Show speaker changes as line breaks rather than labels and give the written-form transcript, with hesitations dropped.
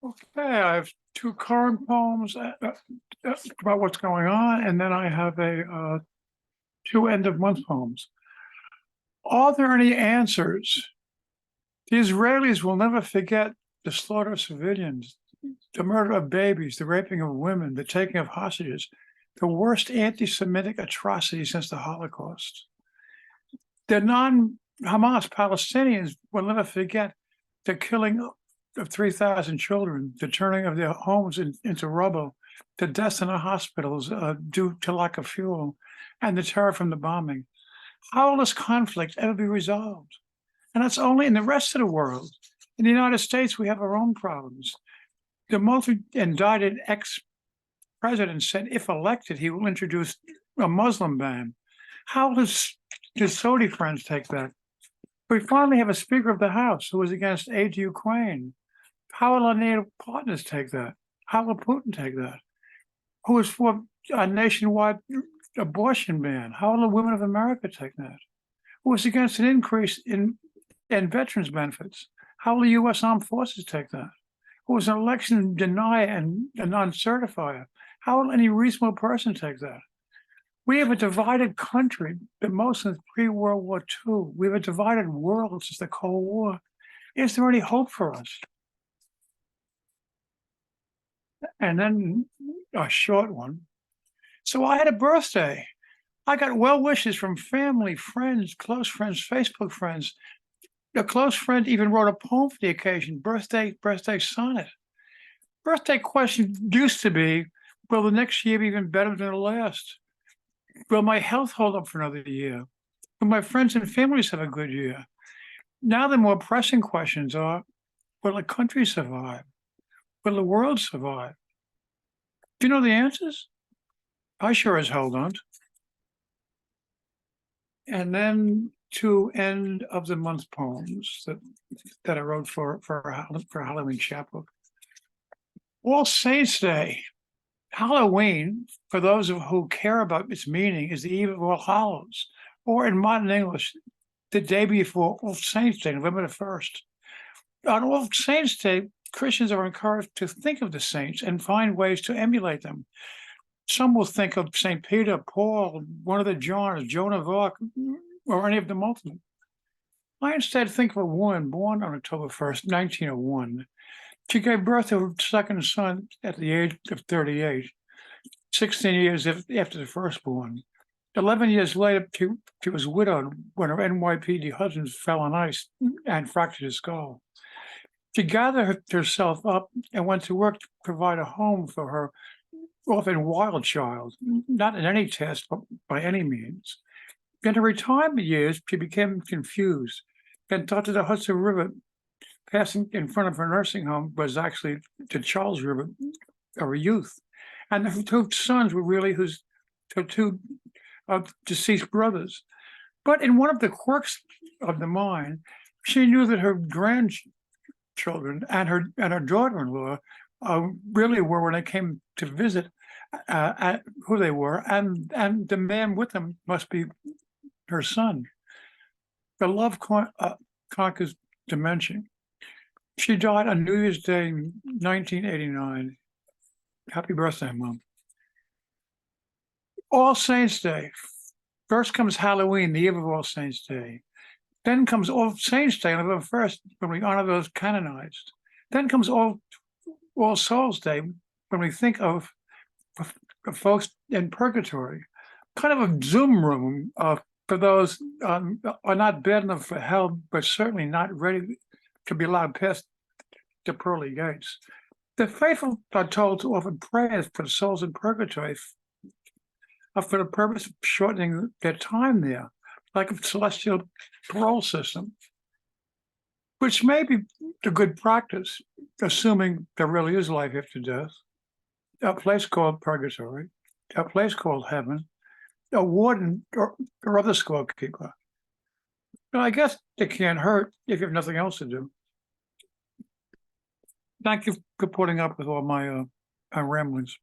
Okay, I have two current poems about what's going on, and then I have two end of month poems. Are there any answers? The Israelis will never forget the slaughter of civilians, the murder of babies, the raping of women, the taking of hostages, the worst anti-Semitic atrocity since the Holocaust. The non-Hamas Palestinians will never forget the killing of 3,000 children, the turning of their homes into rubble, the deaths in the hospitals due to lack of fuel, and the terror from the bombing. How will this conflict ever be resolved? And that's only in the rest of the world. In the United States, we have our own problems. The multi-indicted ex-president said if elected, he will introduce a Muslim ban. How does his Saudi friends take that? We finally have a Speaker of the House who is against aid to Ukraine. How will our NATO partners take that? How will Putin take that? Who is for a nationwide abortion ban? How will the women of America take that? Who is against an increase in veterans benefits? How will the U.S. Armed Forces take that? Who is an election denier and a non-certifier? How will any reasonable person take that? We have a divided country, the most since pre-World War II. We have a divided world since the Cold War. Is there any hope for us? And then a short one. So I had a birthday. I got well wishes from family, friends, close friends, Facebook friends. A close friend even wrote a poem for the occasion, birthday sonnet. Birthday question used to be, will the next year be even better than the last? Will my health hold up for another year? Will my friends and families have a good year? Now the more pressing questions are, will the country survive? Will the world survive? Do you know the answers? I sure as hell don't. And then two end of the month poems that I wrote for Halloween chapbook. All Saints Day. Halloween, for those who care about its meaning, is the Eve of All Hallows, or in modern English, the day before All Saints Day, November the 1st. On All Saints Day, Christians are encouraged to think of the saints and find ways to emulate them. Some will think of St. Peter, Paul, one of the Johns, Joan of Arc, or any of the multitude. I instead think of a woman born on October 1st, 1901. She gave birth to her second son at the age of 38, 16 years after the firstborn. 11 years later, she was widowed when her NYPD husband fell on ice and fractured his skull. She gathered herself up and went to work to provide a home for her orphan wild child, not in any test, but by any means. In her retirement years, she became confused and thought that the Hudson River passing in front of her nursing home was actually the Charles River of her youth. And her two sons were really her two deceased brothers. But in one of the quirks of the mind, she knew that her grandchildren and her daughter-in-law really were, when they came to visit, who they were, and the man with them must be her son. The love conquers dementia. She died on New Year's Day, 1989. Happy birthday, Mom. All Saints Day. First comes Halloween, the eve of All Saints Day. Then comes All Saints Day, November 1st, when we honor those canonized. Then comes All Souls Day, when we think of folks in purgatory. Kind of a Zoom room for those are not bad enough for hell, but certainly not ready to be allowed past the pearly gates. The faithful are told to offer prayers for the souls in purgatory for the purpose of shortening their time there, like a celestial parole system, which may be a good practice, assuming there really is life after death, a place called purgatory, a place called heaven, a warden or other scorekeeper. But I guess it can't hurt if you have nothing else to do. Thank you for putting up with all my ramblings.